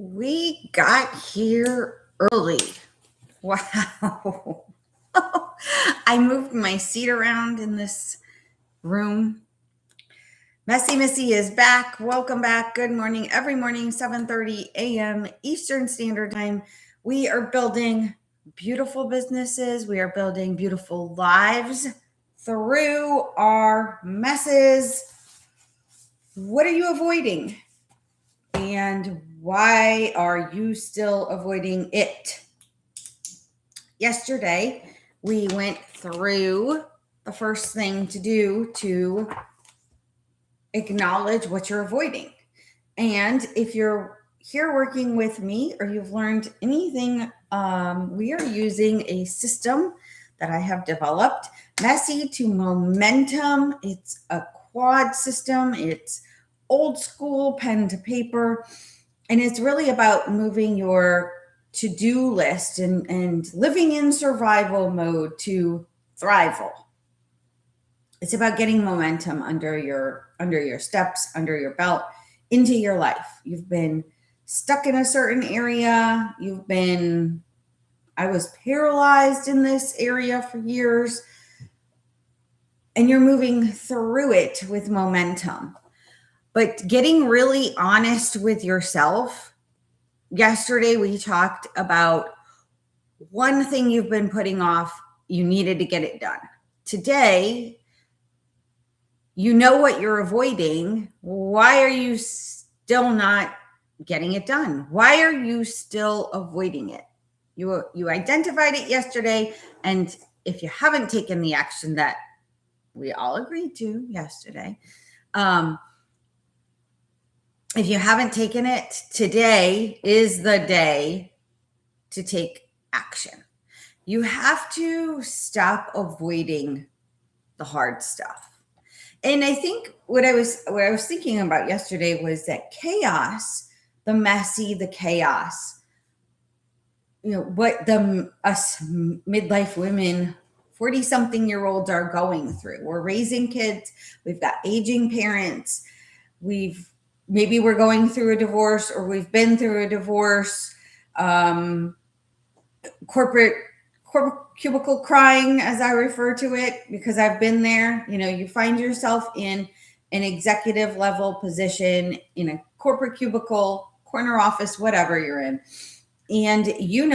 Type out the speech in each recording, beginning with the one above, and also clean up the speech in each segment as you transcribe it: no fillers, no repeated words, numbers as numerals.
We got here early. Wow. I moved my seat around in this room. Messie Missy is back. Welcome back. Good morning. Every morning, 7:30 a.m. Eastern Standard Time. We are building beautiful businesses. We are building beautiful lives through our messes. What are you avoiding? And why are you still avoiding it? Yesterday, we went through the first thing to do to acknowledge what you're avoiding. And if you're here working with me or you've learned anything, we are using a system that I have developed, Messy to Momentum. It's a quad system. It's old school pen to paper. And it's really about moving your to-do list and living in survival mode to thrival. It's about getting momentum under your steps, under your belt, into your life. You've been stuck in a certain area. I was paralyzed in this area for years, and you're moving through it with momentum. But getting really honest with yourself. Yesterday, we talked about one thing you've been putting off. You needed to get it done. Today, you know what you're avoiding. Why are you still not getting it done? Why are you still avoiding it? You identified it yesterday, and if you haven't taken the action that we all agreed to yesterday, if you haven't taken it, today is the day to take action. You have to stop avoiding the hard stuff. And I think what I was thinking about yesterday was that chaos, the messy, the chaos, what us midlife women, 40-something-year-olds are going through. We're raising kids. We've got aging parents. Maybe we're going through a divorce, or we've been through a divorce, corporate cubicle crying, as I refer to it, because I've been there. You find yourself in an executive level position in a corporate cubicle, corner office, whatever you're in. And you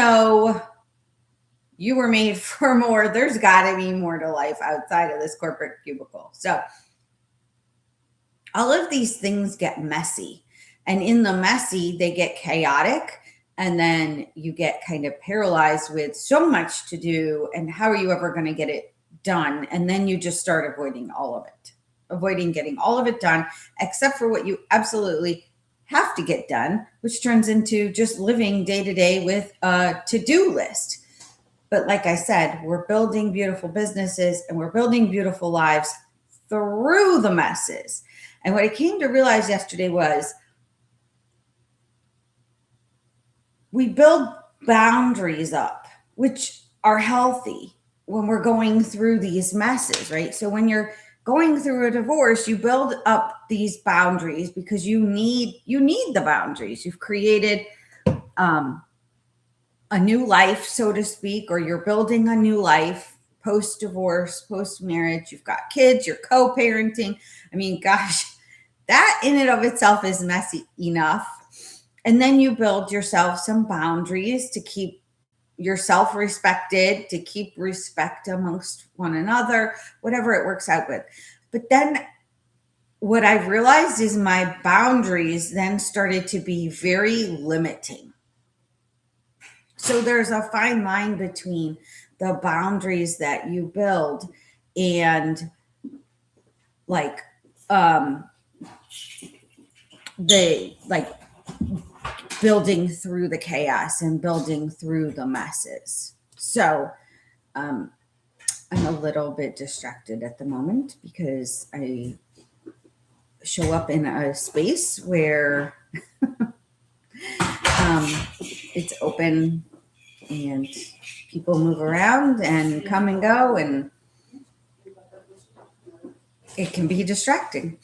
were made for more. There's got to be more to life outside of this corporate cubicle. So all of these things get messy, and in the messy, they get chaotic, and then you get kind of paralyzed with so much to do, and how are you ever going to get it done? And then you just start avoiding all of it, avoiding getting all of it done, except for what you absolutely have to get done, which turns into just living day to day with a to-do list. But like I said, we're building beautiful businesses and we're building beautiful lives through the messes. And what I came to realize yesterday was we build boundaries up, which are healthy when we're going through these messes, right? So when you're going through a divorce, you build up these boundaries because you need the boundaries. You've created a new life, so to speak, or you're building a new life post-divorce, post-marriage. You've got kids, you're co-parenting. I mean, gosh, that in and of itself is messy enough. And then you build yourself some boundaries to keep yourself respected, to keep respect amongst one another, whatever it works out with. But then what I've realized is my boundaries then started to be very limiting. So there's a fine line between the boundaries that you build and building through the chaos and building through the messes. So I'm a little bit distracted at the moment because I show up in a space where it's open and people move around and come and go, and it can be distracting.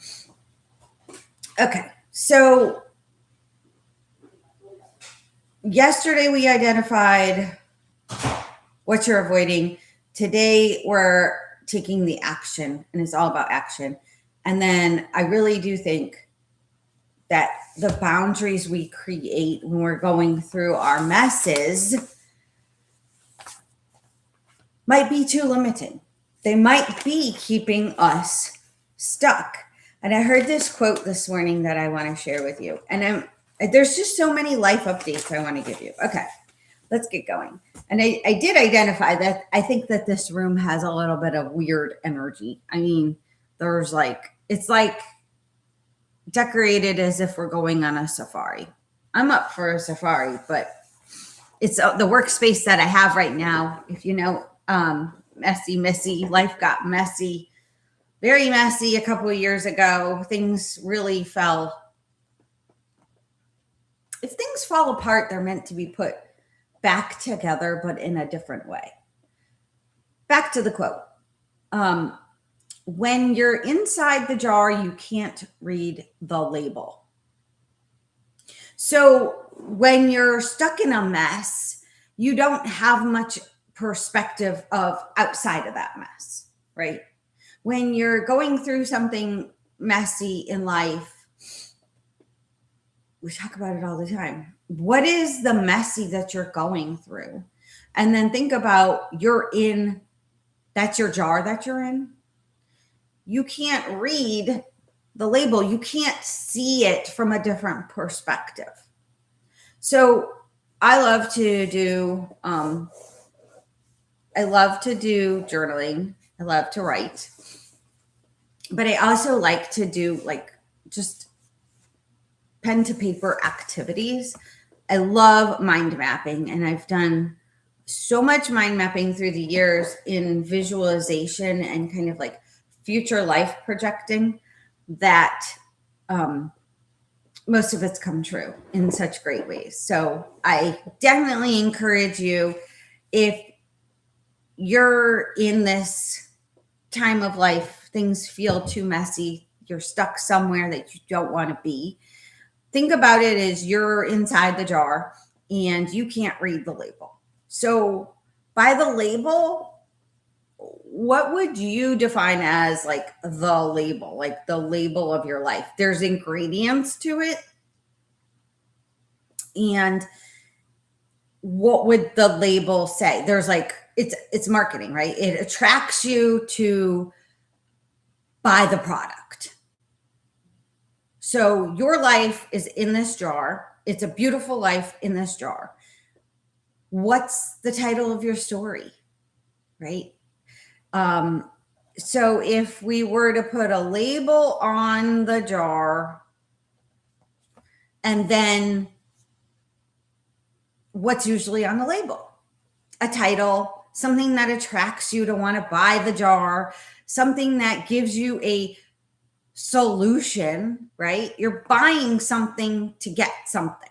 Okay, so yesterday we identified what you're avoiding. Today we're taking the action, and it's all about action. And then I really do think that the boundaries we create when we're going through our messes might be too limiting. They might be keeping us stuck. And I heard this quote this morning that I want to share with you. And there's just so many life updates I want to give you. Okay, let's get going. And I did identify that I think that this room has a little bit of weird energy. I mean, there's it's like decorated as if we're going on a safari. I'm up for a safari, but it's the workspace that I have right now. If you know, Messie Missy, life got messy, very messy a couple of years ago. Things really fell. If things fall apart, they're meant to be put back together, but in a different way. Back to the quote. When you're inside the jar, you can't read the label. So when you're stuck in a mess, you don't have much perspective of outside of that mess, right? When you're going through something messy in life, we talk about it all the time. What is the messy that you're going through? And then think about that's your jar that you're in. You can't read the label. You can't see it from a different perspective. So I love to do journaling. I love to write. But I also like to do just pen to paper activities. I love mind mapping, and I've done so much mind mapping through the years in visualization and kind of like future life projecting that most of it's come true in such great ways. So I definitely encourage you, if you're in this time of life, things feel too messy, you're stuck somewhere that you don't want to be, think about it as you're inside the jar and you can't read the label. So by the label, what would you define as the label of your life? There's ingredients to it. And what would the label say? There's it's marketing, right? It attracts you to buy the product. So your life is in this jar. It's a beautiful life in this jar. What's the title of your story, right? So if we were to put a label on the jar, and then what's usually on the label? A title, something that attracts you to want to buy the jar, something that gives you a solution, right? You're buying something to get something.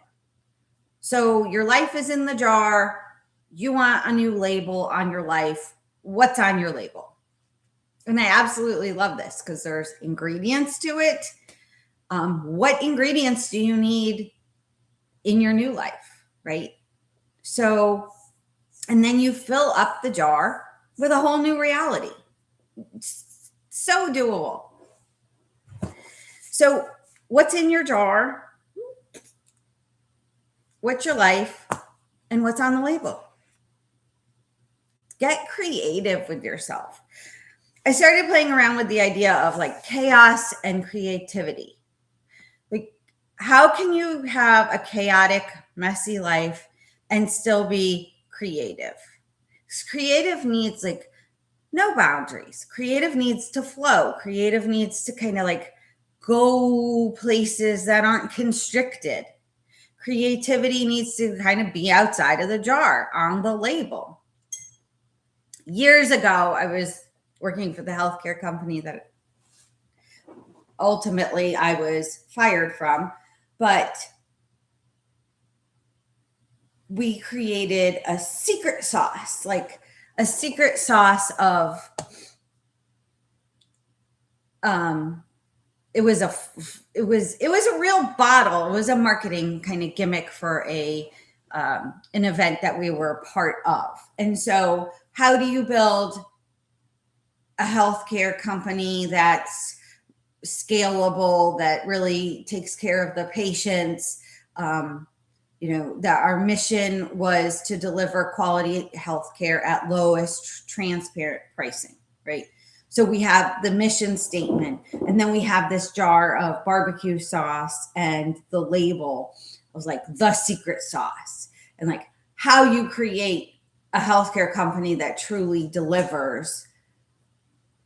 So your life is in the jar. You want a new label on your life. What's on your label? And I absolutely love this because there's ingredients to it. What ingredients do you need in your new life, right? So, and then you fill up the jar with a whole new reality. It's so doable. So what's in your jar? What's your life? And what's on the label? Get creative with yourself. I started playing around with the idea of chaos and creativity. How can you have a chaotic, messy life and still be creative? Because creative needs no boundaries. Creative needs to flow. Creative needs to kind of go places that aren't constricted. Creativity needs to kind of be outside of the jar on the label. Years ago, I was working for the healthcare company that ultimately I was fired from, but we created a secret sauce, of it was a real bottle. It was a marketing kind of gimmick for a an event that we were part of. And so how do you build a healthcare company that's scalable, that really takes care of the patients? That our mission was to deliver quality healthcare at lowest transparent pricing, right? So we have the mission statement, and then we have this jar of barbecue sauce, and the label was like the secret sauce, and like how you create a healthcare company that truly delivers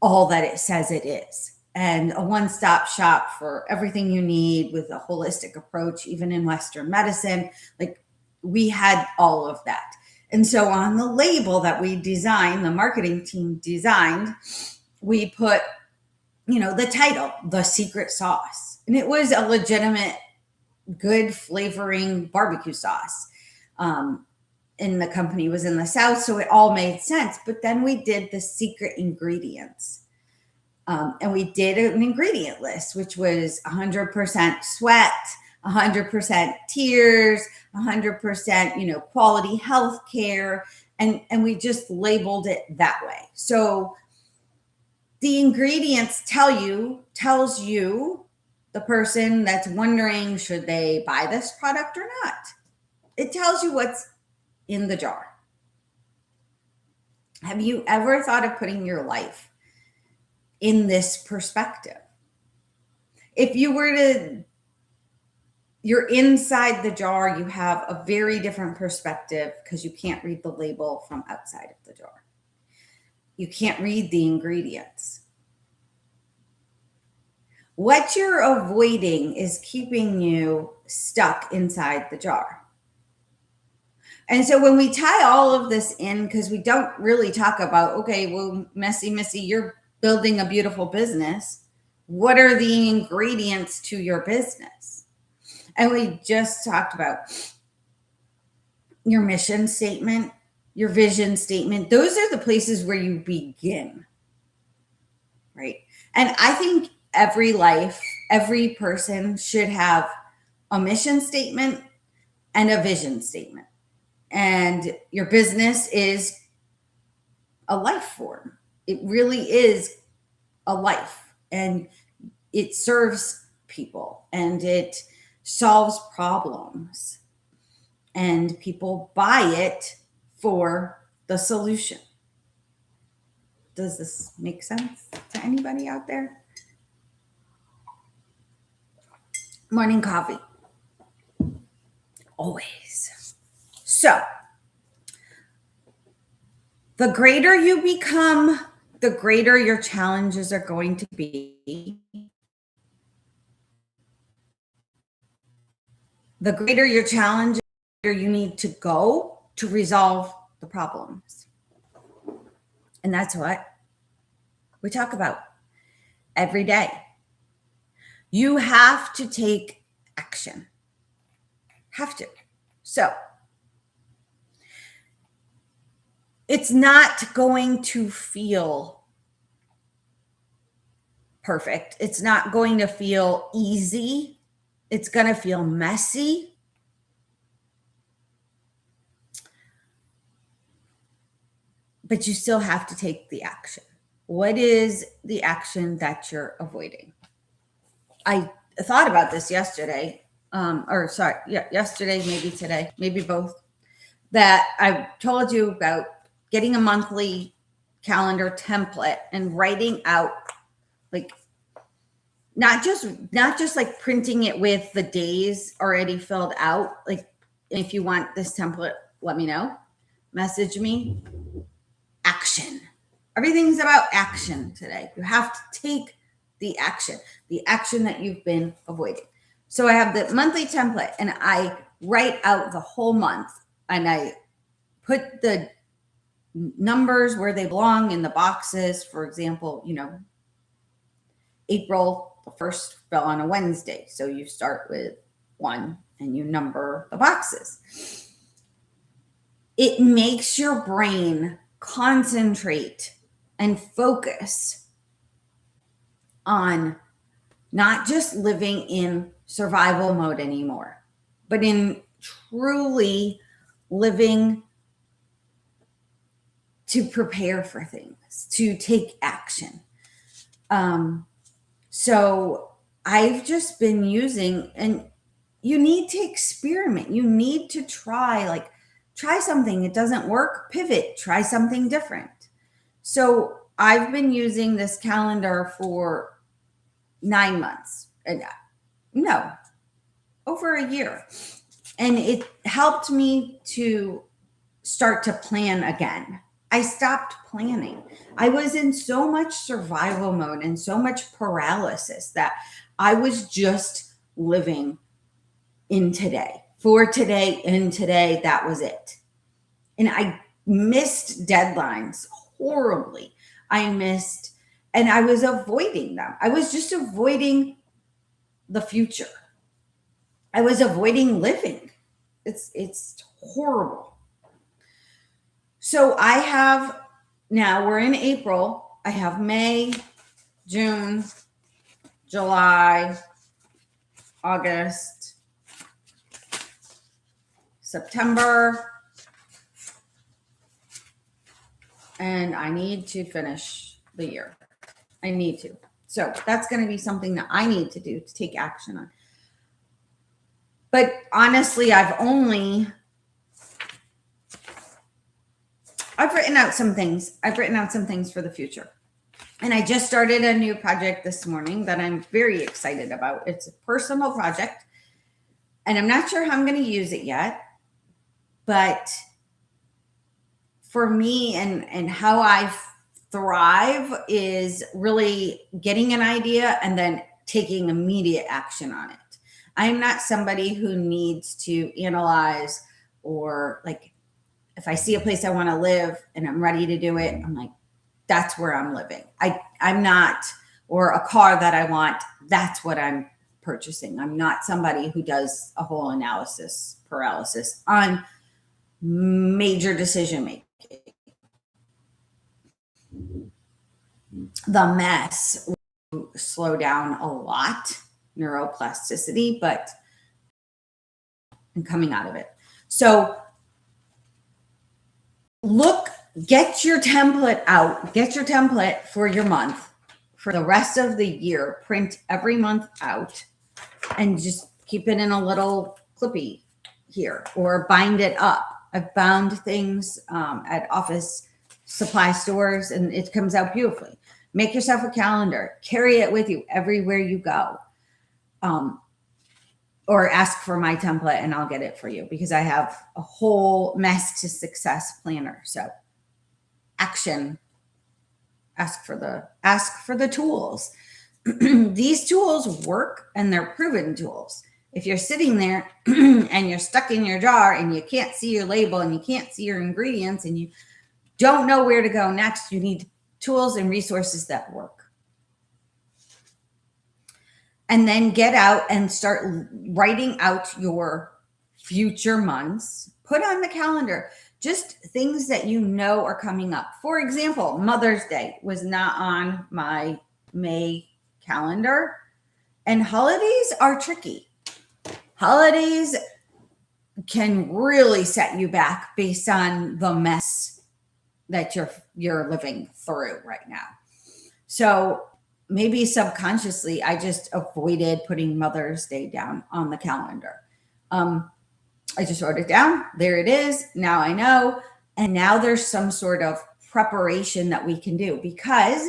all that it says it is, and a one-stop shop for everything you need with a holistic approach, even in Western medicine. Like, we had all of that. And so on the label that we designed, the marketing team designed, we put, the title, The Secret Sauce. And it was a legitimate, good flavoring barbecue sauce. And the company was in the South, so it all made sense. But then we did the secret ingredients. And we did an ingredient list, which was 100% sweat, 100% tears, 100%, quality health care. And we just labeled it that way. So the ingredients tells you, the person that's wondering, should they buy this product or not? It tells you what's in the jar. Have you ever thought of putting your life in this perspective? If you're inside the jar, you have a very different perspective because you can't read the label from outside of the jar. You can't read the ingredients. What you're avoiding is keeping you stuck inside the jar. And so when we tie all of this in, because we don't really talk about, okay, well, Messie Missy, you're building a beautiful business. What are the ingredients to your business? And we just talked about your mission statement, your vision statement. Those are the places where you begin, right? And I think every person should have a mission statement and a vision statement. And your business is a life form. It really is a life, and it serves people, and it solves problems, and people buy it for the solution. Does this make sense to anybody out there? Morning coffee. Always. So, the greater you become, the greater your challenges are going to be. The greater your challenges, the greater you need to go to resolve the problems. And that's what we talk about every day. You have to take action. Have to. So, it's not going to feel perfect. It's not going to feel easy. It's going to feel messy. But you still have to take the action. What is the action that you're avoiding? I thought about this yesterday, yesterday, maybe today, maybe both, that I told you about getting a monthly calendar template and writing out, like, not just like printing it with the days already filled out. Like, if you want this template, let me know. Message me. Action. Everything's about action today. You have to take the action that you've been avoiding. So I have the monthly template, and I write out the whole month, and I put the numbers where they belong in the boxes. For example, April, the first fell on a Wednesday. So you start with 1 and you number the boxes. It makes your brain concentrate and focus on not just living in survival mode anymore, but in truly living to prepare for things, to take action. So I've just been using, and you need to experiment. You need to try something. It doesn't work, pivot, try something different. So I've been using this calendar for 9 months. No, over a year. And it helped me to start to plan again. I stopped planning. I was in so much survival mode and so much paralysis that I was just living in today, for today, in today. That was it. And I missed deadlines horribly. And I was avoiding them. I was just avoiding the future. I was avoiding living. It's horrible. So I have, now we're in April. I have May, June, July, August, September, and I need to finish the year. I need to. So that's going to be something that I need to do, to take action on. But honestly, I've written out some things. I've written out some things for the future. And I just started a new project this morning that I'm very excited about. It's a personal project, and I'm not sure how I'm going to use it yet. But for me and how I thrive is really getting an idea and then taking immediate action on it. I'm not somebody who needs to analyze, or like, if I see a place I want to live and I'm ready to do it, I'm like, that's where I'm living. I'm not, or a car that I want, that's what I'm purchasing. I'm not somebody who does a whole analysis paralysis on major decision making. The mess will slow down a lot, neuroplasticity, but I'm coming out of it. So get your template out, get your template for your month, for the rest of the year, print every month out and just keep it in a little clippy here, or bind it up. I've bound things at office supply stores and it comes out beautifully. Make yourself a calendar, carry it with you everywhere you go. Or ask for my template and I'll get it for you, because I have a whole mess to success planner. So action, ask for the tools. These tools work and they're proven tools. If you're sitting there and you're stuck in your jar and you can't see your label and you can't see your ingredients and you don't know where to go next, you need tools and resources that work. And then get out and start writing out your future months. Put on the calendar just things that you know are coming up. For example, Mother's Day was not on my May calendar. And holidays are tricky. Holidays can really set you back based on the mess that you're living through right now. So maybe subconsciously, I just avoided putting Mother's Day down on the calendar. I just wrote it down. There it is. Now I know. And now there's some sort of preparation that we can do, because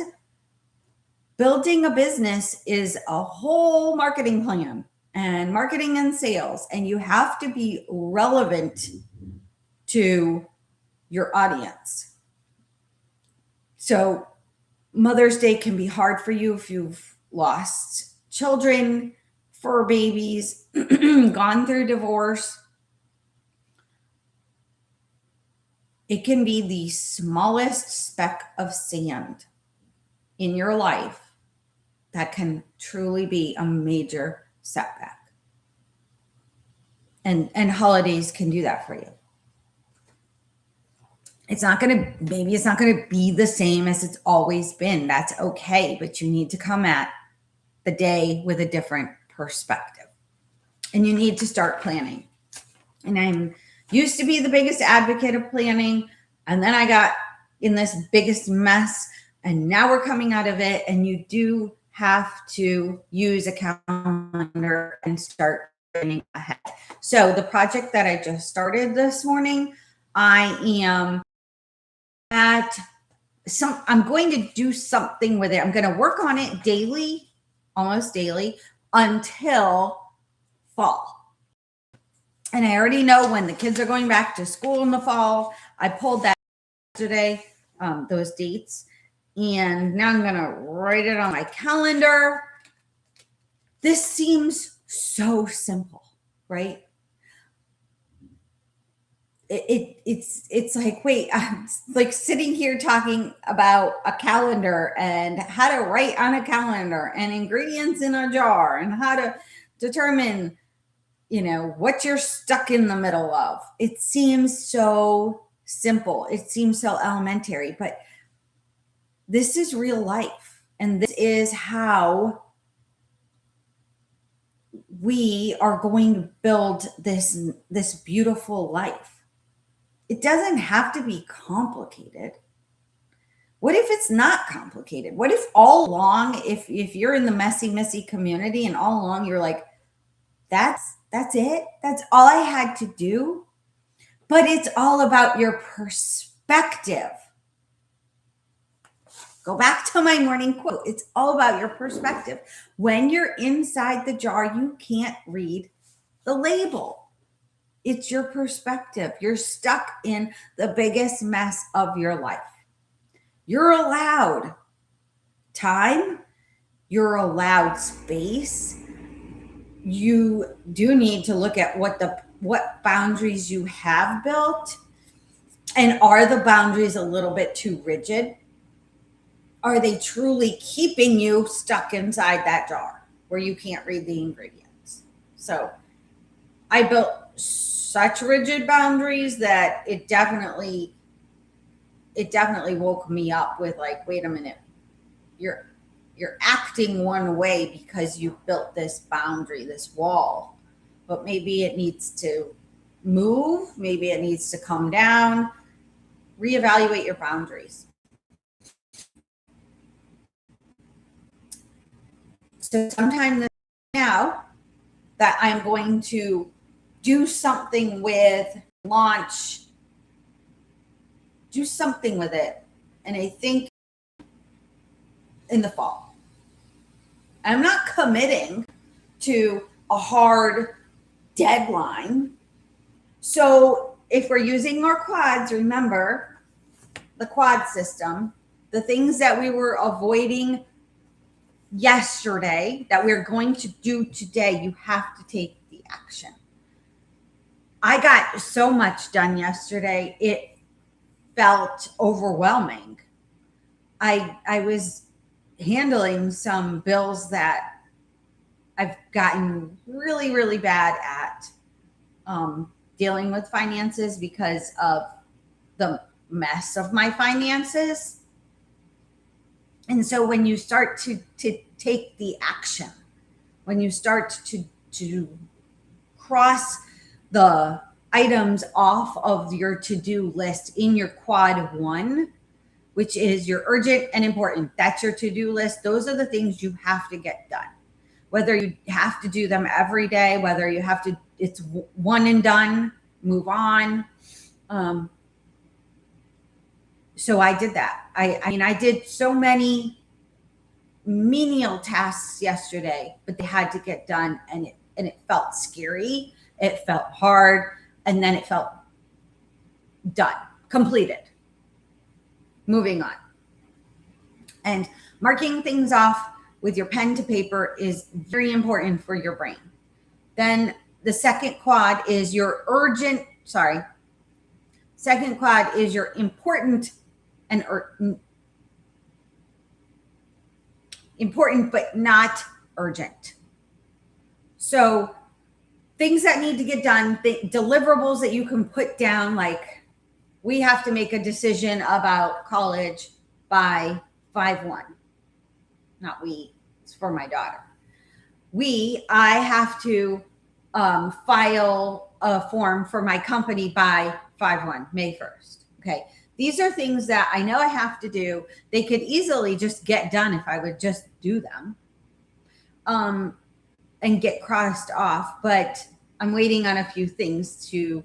building a business is a whole marketing plan and marketing and sales. And you have to be relevant to your audience. So Mother's Day can be hard for you if you've lost children, fur babies, gone through divorce. It can be the smallest speck of sand in your life that can truly be a major setback. And holidays can do that for you. Maybe it's not going to be the same as it's always been. That's okay. But you need to come at the day with a different perspective. And you need to start planning. And I'm Used to be the biggest advocate of planning, and then I got in this biggest mess, and now we're coming out of it, and you do have to use a calendar and start planning ahead. So the project that I just started this morning, I am I'm going to do something with it. I'm going to work on it daily, almost daily, until fall. And I already know when the kids are going back to school in the fall. I pulled that yesterday, those dates. And now I'm going to write it on my calendar. This seems so simple, right? It's like, wait, I'm like sitting here talking about a calendar and how to write on a calendar and ingredients in a jar and how to determine, what you're stuck in the middle of. It seems so simple. It seems so elementary, but this is real life. And this is how we are going to build this beautiful life. It doesn't have to be complicated. What if it's not complicated? What if all along, if you're in the Messie Missy community and all along you're like, that's it? That's all I had to do? But it's all about your perspective. Go back to my morning quote. It's all about your perspective. When you're inside the jar, you can't read the label. It's your perspective. You're stuck in the biggest mess of your life. You're allowed time. You're allowed space. You do need to look at what boundaries you have built. And are the boundaries a little bit too rigid? Are they truly keeping you stuck inside that jar where you can't read the ingredients? So I built such rigid boundaries that it definitely woke me up with like, wait a minute, you're acting one way because you built this boundary, this wall, but maybe it needs to move, maybe it needs to come down. Reevaluate your boundaries. So sometime now that I'm going to do something with launch, do something with it. And I think in the fall, I'm not committing to a hard deadline. So if we're using our quads, remember the quad system, the things that we were avoiding yesterday that we're going to do today, you have to take the action. I got so much done yesterday. It felt overwhelming. I was handling some bills that I've gotten really, really bad at dealing with finances because of the mess of my finances. And so when you start to take the action, when you start to cross the items off of your to-do list in your quad 1, which is your urgent and important, that's your to-do list. Those are the things you have to get done. Whether you have to do them every day, whether you have to, it's one and done, move on. So I did that. I did so many menial tasks yesterday, but they had to get done, and it felt scary. It felt hard, and then it felt done, completed, moving on. And marking things off with your pen to paper is very important for your brain. Then the second quad is your important and important but not urgent. So things that need to get done, deliverables that you can put down, like we have to make a decision about college by 5/1. Not we, it's for my daughter. I have to file a form for my company by 5/1, May 1st. Okay. These are things that I know I have to do. They could easily just get done if I would just do them and get crossed off. But I'm waiting on a few things to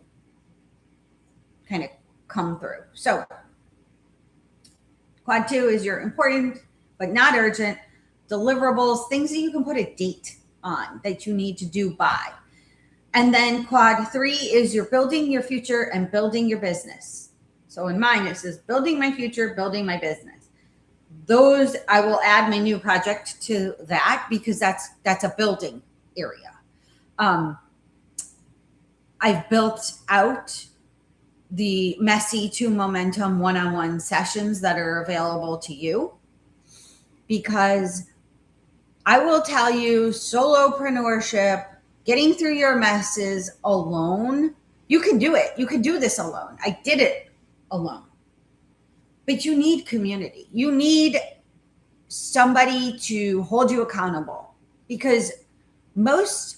kind of come through. So quad 2 is your important but not urgent deliverables, things that you can put a date on that you need to do by. And then quad 3 is you're building your future and building your business. So in mine, it says building my future, building my business. Those, I will add my new project to that because that's a building area. I've built out the Messie to Momentum one-on-one sessions that are available to you, because I will tell you, solopreneurship, getting through your messes alone, you can do it. You can do this alone. I did it alone. But you need community. You need somebody to hold you accountable, because most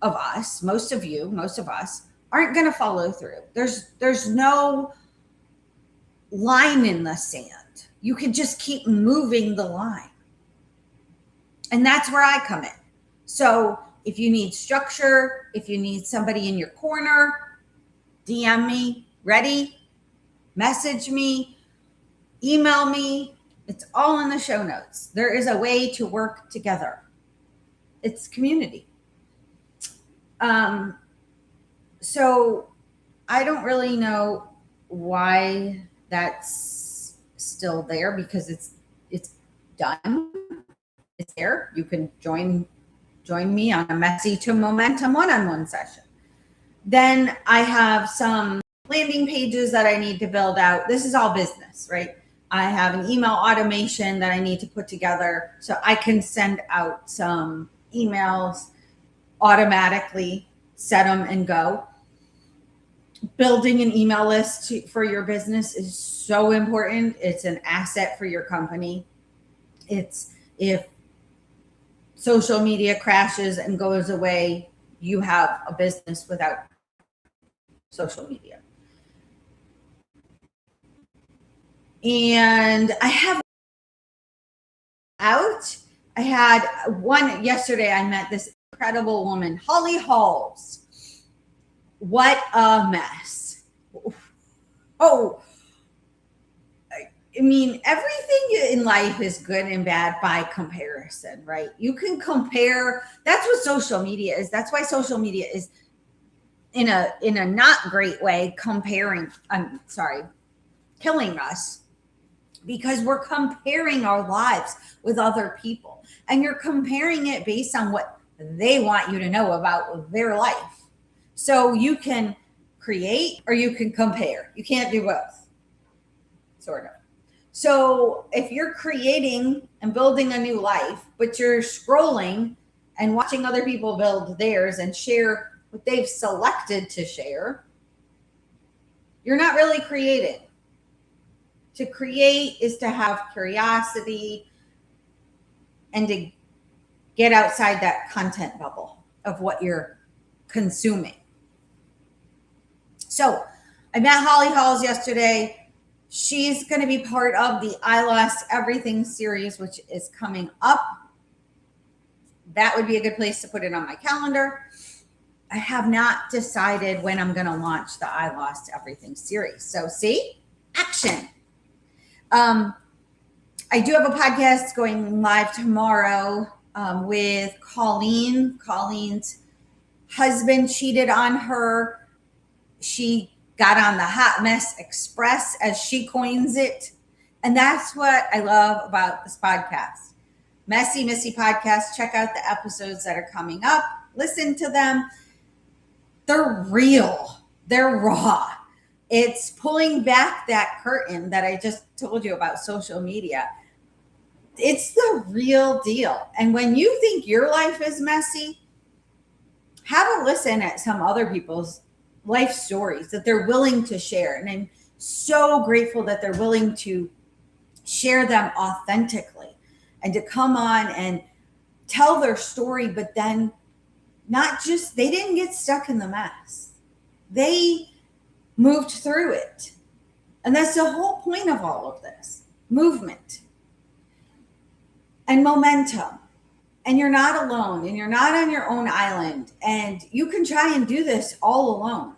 of us aren't going to follow through. There's no line in the sand. You can just keep moving the line. And that's where I come in. So if you need structure, if you need somebody in your corner, DM me, ready, message me, email me. It's all in the show notes. There is a way to work together. It's community. So I don't really know why that's still there, because it's done. It's there. You can join me on a Messie to Momentum one-on-one session. Then I have some landing pages that I need to build out. This is all business, right? I have an email automation that I need to put together so I can send out some emails automatically, set them and go. Building an email list for your business is so important. It's an asset for your company. If social media crashes and goes away, you have a business without social media. And I had one yesterday. I met this incredible woman, Holly Halls. What a mess. Oh, I mean, everything in life is good and bad by comparison, right? You can compare. That's what social media is. That's why social media is in a not great way killing us, because we're comparing our lives with other people, and you're comparing it based on what they want you to know about their life. So you can create or you can compare. You can't do both, sort of. So if you're creating and building a new life, but you're scrolling and watching other people build theirs and share what they've selected to share, you're not really creating. To create is to have curiosity and to get outside that content bubble of what you're consuming. So I met Holly Halls yesterday. She's going to be part of the I Lost Everything series, which is coming up. That would be a good place to put it on my calendar. I have not decided when I'm going to launch the I Lost Everything series. So see, action. I do have a podcast going live tomorrow with Colleen. Colleen's husband cheated on her. She got on the Hot Mess Express, as she coins it. And that's what I love about this podcast. Messie Missy Podcast. Check out the episodes that are coming up. Listen to them. They're real. They're raw. It's pulling back that curtain that I just told you about social media. It's the real deal. And when you think your life is messy, have a listen at some other people's life stories that they're willing to share. And I'm so grateful that they're willing to share them authentically and to come on and tell their story, but then they didn't get stuck in the mess. They moved through it. And that's the whole point of all of this. Movement and momentum. And you're not alone, and you're not on your own island, and you can try and do this all alone.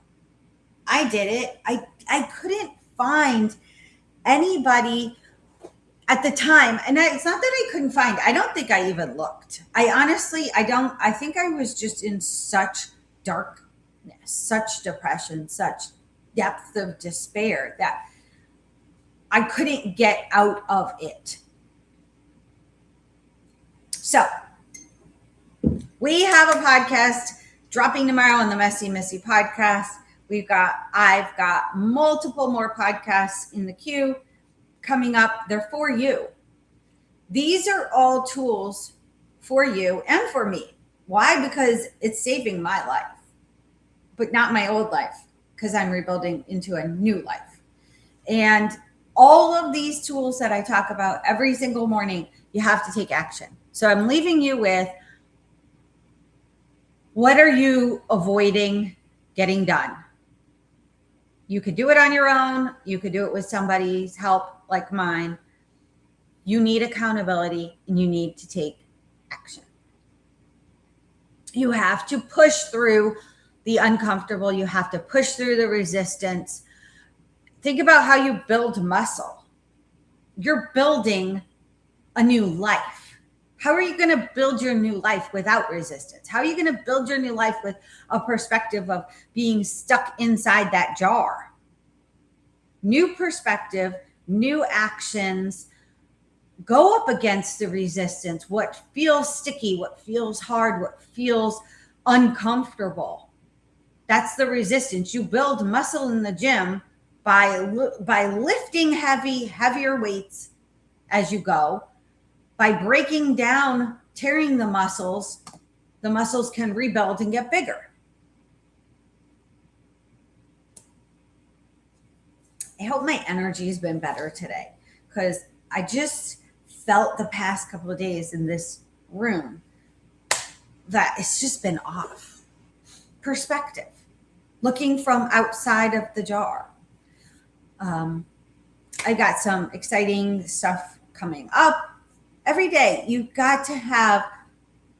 I did it. I couldn't find anybody at the time. And it's not that I couldn't find, I don't think I even looked. I think I was just in such darkness, such depression, such depth of despair that I couldn't get out of it. So we have a podcast dropping tomorrow on the Messie Missy Podcast. I've got multiple more podcasts in the queue coming up. They're for you. These are all tools for you and for me. Why? Because it's saving my life, but not my old life, because I'm rebuilding into a new life. And all of these tools that I talk about every single morning, you have to take action. So I'm leaving you with, what are you avoiding getting done? You could do it on your own. You could do it with somebody's help like mine. You need accountability, and you need to take action. You have to push through the uncomfortable. You have to push through the resistance. Think about how you build muscle. You're building a new life. How are you going to build your new life without resistance? How are you going to build your new life with a perspective of being stuck inside that jar? New perspective, new actions. Go up against the resistance. What feels sticky, what feels hard, what feels uncomfortable. That's the resistance. You build muscle in the gym by lifting heavier weights as you go. By breaking down, tearing the muscles can rebuild and get bigger. I hope my energy has been better today, because I just felt the past couple of days in this room that it's just been off. Perspective, looking from outside of the jar. I got some exciting stuff coming up. Every day, you've got to have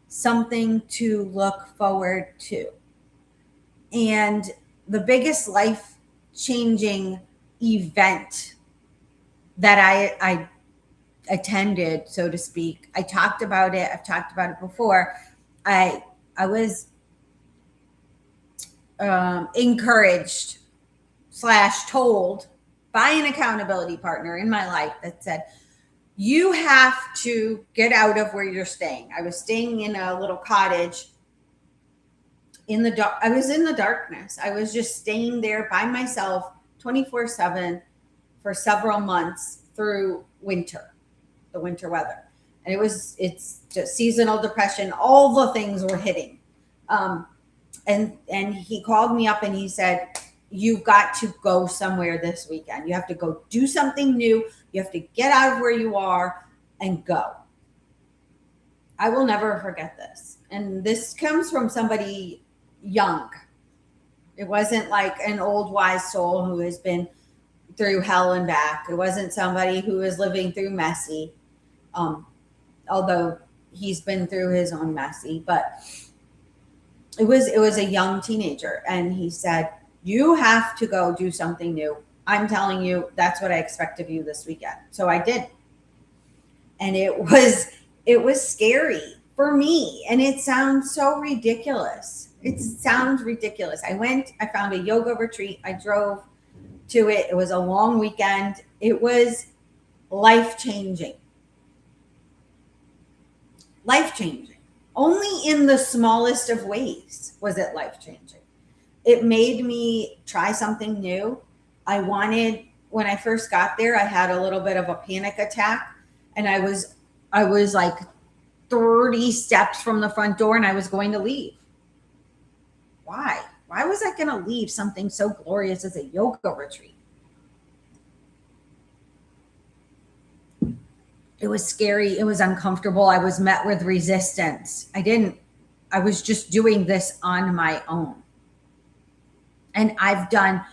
something to look forward to. And the biggest life-changing event that I attended, so to speak, I talked about it. I've talked about it before. I was encouraged / told by an accountability partner in my life that said, you have to get out of where you're staying. I was staying in a little cottage in the dark. I was in the darkness. I was just staying there by myself 24/7 for several months through the winter weather. And it's just seasonal depression. All the things were hitting. And he called me up and he said, you've got to go somewhere this weekend. You have to go do something new. You have to get out of where you are and go. I will never forget this. And this comes from somebody young. It wasn't like an old wise soul who has been through hell and back. It wasn't somebody who is living through messy, although he's been through his own messy. But it was a young teenager, and he said, you have to go do something new. I'm telling you, that's what I expect of you this weekend. So I did. And it was scary for me. And it sounds so ridiculous. It sounds ridiculous. I found a yoga retreat. I drove to it. It was a long weekend. It was life-changing. Life-changing. Only in the smallest of ways was it life-changing. It made me try something new. When I first got there, I had a little bit of a panic attack, and I was like 30 steps from the front door, and I was going to leave. Why? Why was I going to leave something so glorious as a yoga retreat? It was scary. It was uncomfortable. I was met with resistance. I I was just doing this on my own. And I've done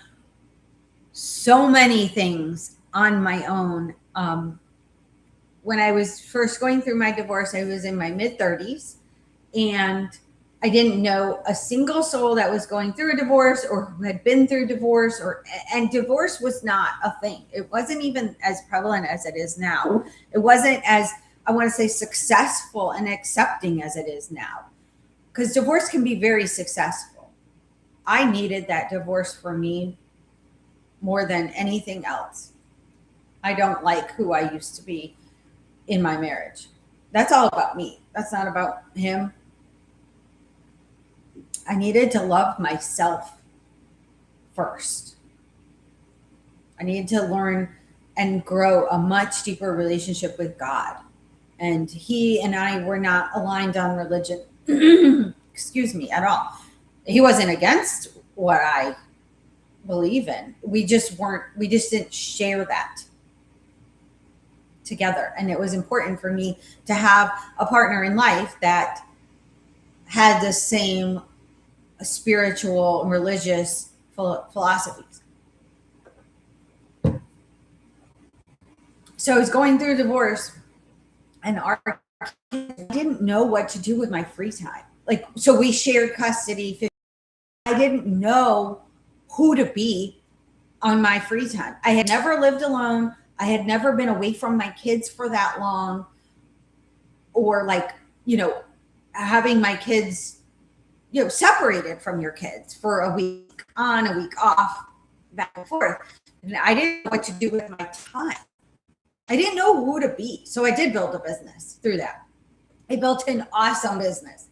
so many things on my own. When I was first going through my divorce, I was in my mid-30s, and I didn't know a single soul that was going through a divorce or who had been through divorce, and divorce was not a thing. It wasn't even as prevalent as it is now. It wasn't as, I want to say, successful and accepting as it is now, because divorce can be very successful. I needed that divorce for me more than anything else. I don't like who I used to be in my marriage. That's all about me. That's not about him. I needed to love myself first. I needed to learn and grow a much deeper relationship with God. And he and I were not aligned on religion, excuse me, at all. He wasn't against what I believe in. We just didn't share that together. And it was important for me to have a partner in life that had the same spiritual and religious philosophies. So I was going through a divorce, and I didn't know what to do with my free time. So we shared custody. I didn't know who to be on my free time. I had never lived alone. I had never been away from my kids for that long, or having my kids, separated from your kids for a week on, a week off, back and forth. And I didn't know what to do with my time. I didn't know who to be. So I did build a business through that. I built an awesome business.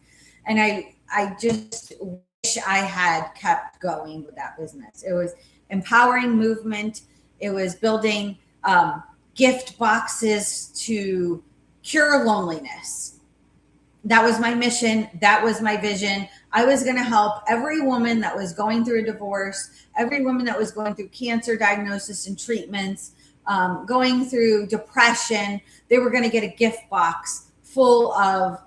And I just wish I had kept going with that business. It was empowering movement. It was building gift boxes to cure loneliness. That was my mission. That was my vision. I was going to help every woman that was going through a divorce, every woman that was going through cancer diagnosis and treatments, going through depression. They were going to get a gift box full of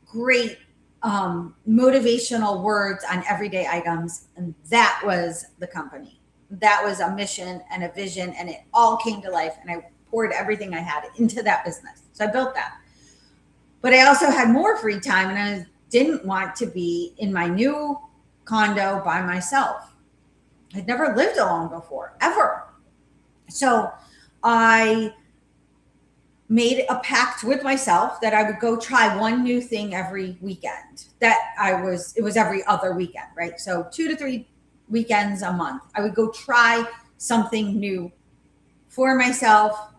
great motivational words on everyday items. And that was the company. That was a mission and a vision, and it all came to life. And I poured everything I had into that business. So I built that. But I also had more free time, and I didn't want to be in my new condo by myself. I'd never lived alone before, ever. So I made a pact with myself that I would go try one new thing every weekend. It was every other weekend, right? So 2 to 3 weekends a month, I would go try something new for myself,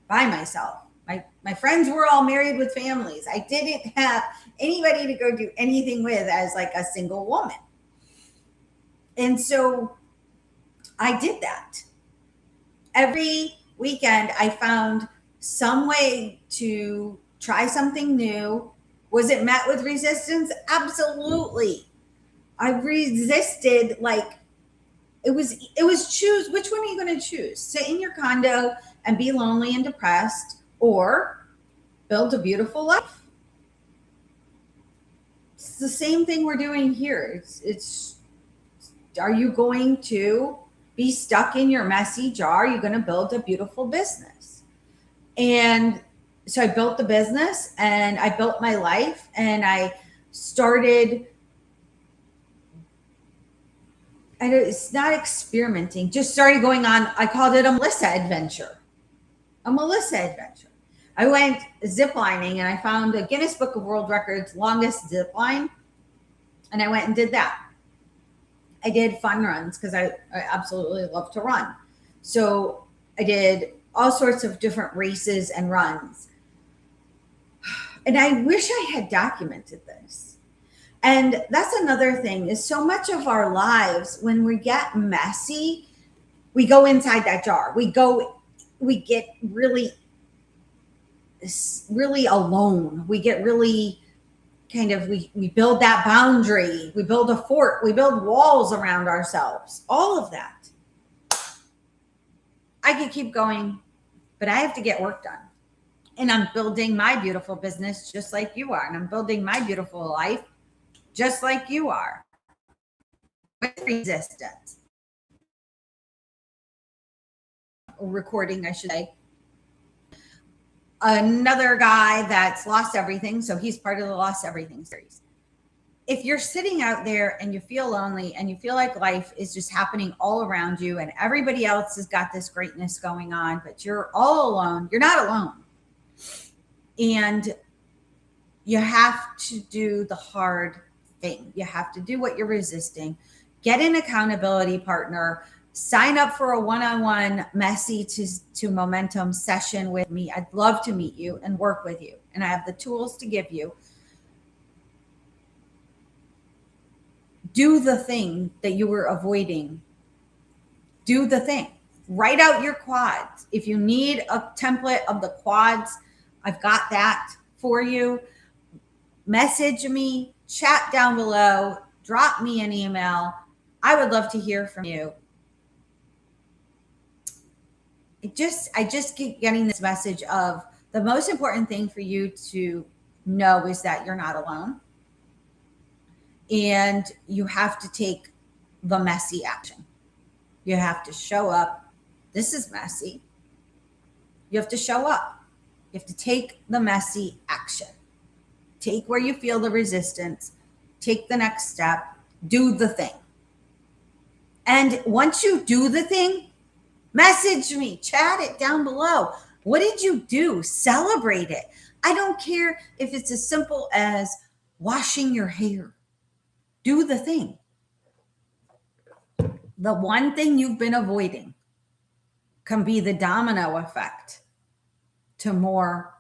by myself. My friends were all married with families. I didn't have anybody to go do anything with as like a single woman. And so I did that. Every weekend I found some way to try something new. Was it met with resistance? Absolutely. I resisted. It was choose, which one are you going to choose? Sit in your condo and be lonely and depressed, or build a beautiful life? It's the same thing we're doing here. It's are you going to be stuck in your messy jar? Are you going to build a beautiful business? And so I built the business, and I built my life, and I started, and it's not experimenting, just started going on. I called it a Melissa adventure. I went ziplining, and I found a Guinness Book of World Records longest zip line, and I went and did that. I did fun runs because I absolutely love to run. So I did all sorts of different races and runs. And I wish I had documented this. And that's another thing, is so much of our lives, when we get messy, we go inside that jar. We get really, really alone. We get really we build that boundary. We build a fort. We build walls around ourselves. All of that. I could keep going, but I have to get work done. And I'm building my beautiful business just like you are. And I'm building my beautiful life just like you are, with resistance. Recording, I should say. Another guy that's lost everything, so he's part of the Lost Everything series. If you're sitting out there and you feel lonely and you feel like life is just happening all around you and everybody else has got this greatness going on, but you're all alone, you're not alone. And you have to do the hard thing. You have to do what you're resisting. Get an accountability partner. Sign up for a one-on-one Messy to Momentum session with me. I'd love to meet you and work with you. And I have the tools to give you. Do the thing that you were avoiding. Do the thing. Write out your quads. If you need a template of the quads, I've got that for you. Message me, chat down below, drop me an email. I would love to hear from you. I just keep getting this message of the most important thing for you to know is that you're not alone. And you have to take the messy action. You have to show up. This is messy. You have to show up. You have to take the messy action. Take where you feel the resistance. Take the next step. Do the thing. And once you do the thing, message me, chat it down below. What did you do? Celebrate it. I don't care if it's as simple as washing your hair. Do the thing. The one thing you've been avoiding can be the domino effect to more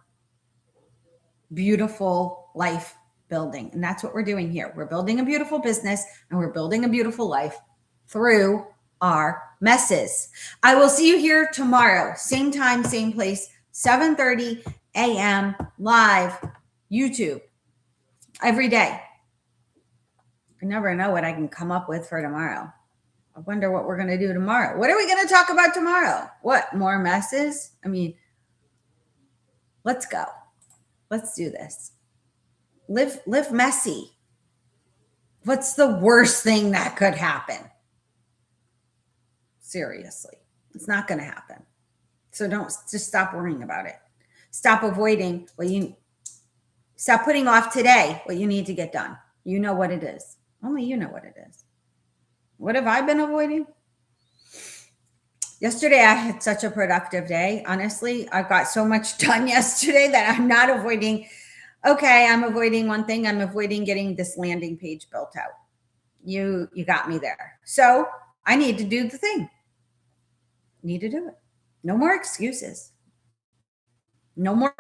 beautiful life building. And that's what we're doing here. We're building a beautiful business and we're building a beautiful life through our messes. I will see you here tomorrow. Same time, same place, 7:30 a.m. live, YouTube, every day. I never know what I can come up with for tomorrow. I wonder what we're going to do tomorrow. What are we going to talk about tomorrow? What, more messes? I mean, let's go. Let's do this. Live messy. What's the worst thing that could happen? Seriously, it's not going to happen. So just stop worrying about it. Stop avoiding stop putting off today what you need to get done. You know what it is. Only you know what it is. What have I been avoiding? Yesterday, I had such a productive day. Honestly, I got so much done yesterday that I'm not avoiding. Okay, I'm avoiding one thing. I'm avoiding getting this landing page built out. You got me there. So I need to do the thing. Need to do it. No more excuses. No more